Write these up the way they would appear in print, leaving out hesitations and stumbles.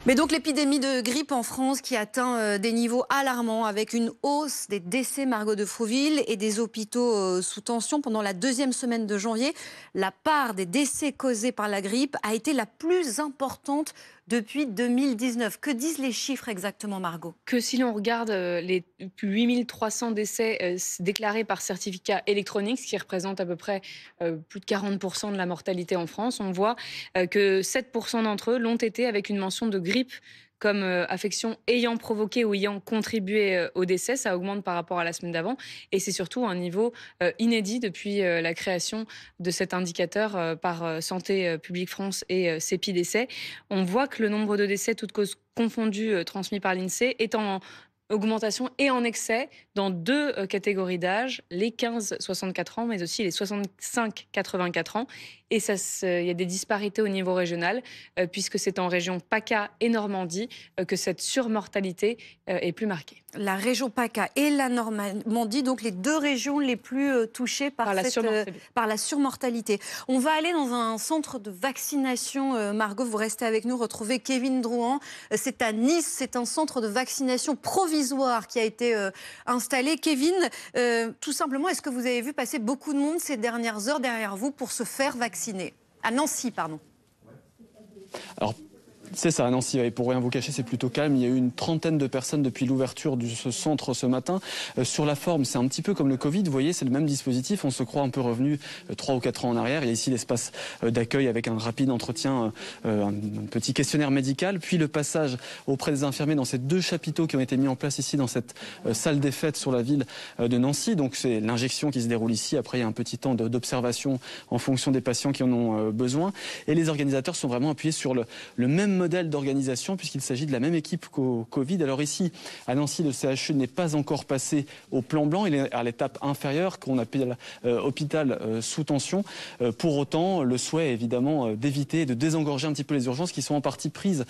Mais donc l'épidémie de grippe en France qui atteint des niveaux alarmants avec une hausse des décès, Margot de Frouville, et des hôpitaux sous tension pendant la deuxième semaine de janvier. La part des décès causés par la grippe a été la plus importante depuis 2019. Que disent les chiffres exactement, Margot? Que si l'on regarde les 8300 décès déclarés par certificat électronique, ce qui représente à peu près plus de 40% de la mortalité en France, on voit que 7% d'entre eux l'ont été avec une mention de grippe comme affection ayant provoqué ou ayant contribué au décès. Ça augmente par rapport à la semaine d'avant. Et c'est surtout un niveau inédit depuis la création de cet indicateur par Santé publique France et CEPI Décès. On voit que le nombre de décès, toutes causes confondues, transmis par l'INSEE, est en augmentation et en excès dans deux catégories d'âge, les 15-64 ans, mais aussi les 65-84 ans. Et il y a des disparités au niveau régional, puisque c'est en région PACA et Normandie que cette surmortalité est plus marquée. La région PACA et la Normandie, donc les deux régions les plus touchées par la surmortalité. On va aller dans un centre de vaccination. Margot, vous restez avec nous, retrouvez Kevin Drouan. C'est à Nice, c'est un centre de vaccination provisoire qui a été installé. Kevin, tout simplement, est-ce que vous avez vu passer beaucoup de monde ces dernières heures derrière vous pour se faire vacciner? À Nancy, pardon. Alors, c'est ça, à Nancy, et pour rien vous cacher, c'est plutôt calme. Il y a eu une trentaine de personnes depuis l'ouverture de ce centre ce matin. Sur la forme, c'est un petit peu comme le Covid, vous voyez, c'est le même dispositif. On se croit un peu revenu 3 ou 4 ans en arrière. Il y a ici l'espace d'accueil avec un rapide entretien, un petit questionnaire médical, puis le passage auprès des infirmiers dans ces deux chapiteaux qui ont été mis en place ici dans cette salle des fêtes sur la ville de Nancy. Donc c'est l'injection qui se déroule ici. Après, il y a un petit temps d'observation en fonction des patients qui en ont besoin. Et les organisateurs sont vraiment appuyés sur le même modèle d'organisation puisqu'il s'agit de la même équipe qu'au Covid. Alors ici, à Nancy, le CHU n'est pas encore passé au plan blanc. Il est à l'étape inférieure qu'on appelle hôpital sous tension. Pour autant, le souhait est évidemment d'éviter et de désengorger un petit peu les urgences qui sont en partie prises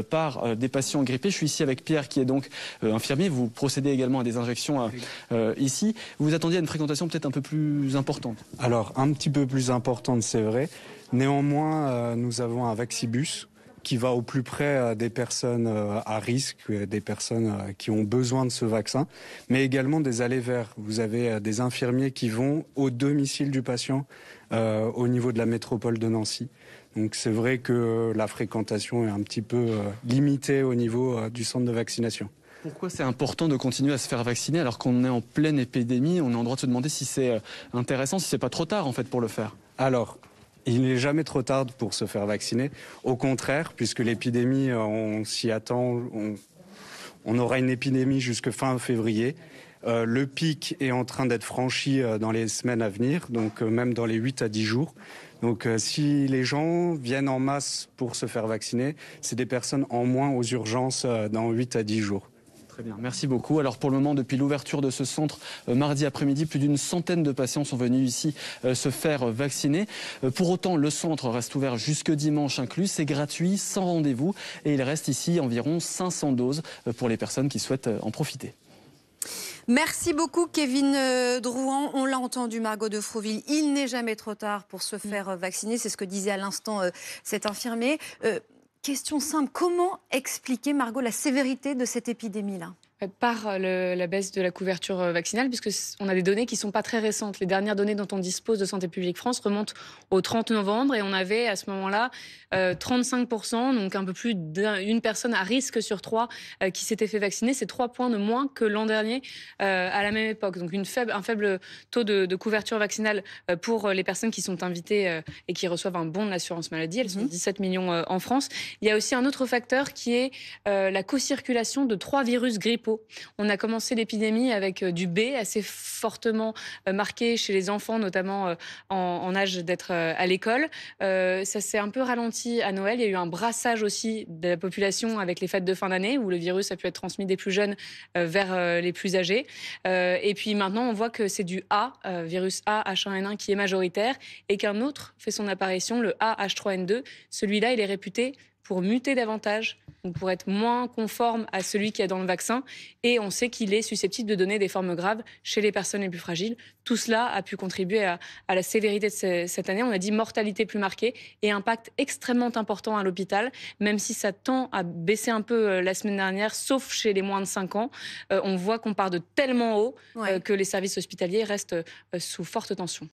par des patients grippés. Je suis ici avec Pierre qui est donc infirmier. Vous procédez également à des injections ici. Vous vous attendiez à une fréquentation peut-être un peu plus importante? Alors, un petit peu plus importante, c'est vrai. Néanmoins, nous avons un Vaccibus qui va au plus près des personnes à risque, des personnes qui ont besoin de ce vaccin, mais également des allées vers. Vous avez des infirmiers qui vont au domicile du patient au niveau de la métropole de Nancy. Donc c'est vrai que la fréquentation est un petit peu limitée au niveau du centre de vaccination. Pourquoi c'est important de continuer à se faire vacciner alors qu'on est en pleine épidémie? On est en droit de se demander si c'est intéressant, si c'est pas trop tard en fait pour le faire. Alors, il n'est jamais trop tard pour se faire vacciner. Au contraire, puisque l'épidémie, on s'y attend, on aura une épidémie jusque fin février. Le pic est en train d'être franchi dans les semaines à venir, donc même dans les 8 à 10 jours. Donc si les gens viennent en masse pour se faire vacciner, c'est des personnes en moins aux urgences dans 8 à 10 jours. Très bien, merci beaucoup. Alors pour le moment, depuis l'ouverture de ce centre mardi après-midi, plus d'une centaine de patients sont venus ici se faire vacciner. Pour autant, le centre reste ouvert jusque dimanche inclus. C'est gratuit, sans rendez-vous. Et il reste ici environ 500 doses pour les personnes qui souhaitent en profiter. Merci beaucoup Kevin Drouan. On l'a entendu, Margot de Frouville, il n'est jamais trop tard pour se faire vacciner. C'est ce que disait à l'instant cet infirmier. Question simple, comment expliquer, Margot, la sévérité de cette épidémie-là? Par la baisse de la couverture vaccinale, puisqu'on a des données qui ne sont pas très récentes. Les dernières données dont on dispose de Santé publique France remontent au 30 novembre et on avait à ce moment-là 35%, donc un peu plus d'une personne à risque sur 3 qui s'était fait vacciner. C'est 3 points de moins que l'an dernier à la même époque. Donc un faible taux de couverture vaccinale pour les personnes qui sont invitées et qui reçoivent un bon de l'assurance maladie. Elles sont 17 millions en France. Il y a aussi un autre facteur qui est la co-circulation de 3 virus grippaux. On a commencé l'épidémie avec du B assez fortement marqué chez les enfants, notamment en âge d'être à l'école. Ça s'est un peu ralenti à Noël. Il y a eu un brassage aussi de la population avec les fêtes de fin d'année où le virus a pu être transmis des plus jeunes vers les plus âgés. Et puis maintenant, on voit que c'est du A, virus A, H1N1 qui est majoritaire et qu'un autre fait son apparition, le A, H3N2. Celui-là, il est réputé pour muter davantage, donc pour être moins conforme à celui qui est dans le vaccin. Et on sait qu'il est susceptible de donner des formes graves chez les personnes les plus fragiles. Tout cela a pu contribuer à la sévérité de cette année. On a dit mortalité plus marquée et impact extrêmement important à l'hôpital, même si ça tend à baisser un peu la semaine dernière, sauf chez les moins de 5 ans. On voit qu'on part de tellement haut que les services hospitaliers restent sous forte tension.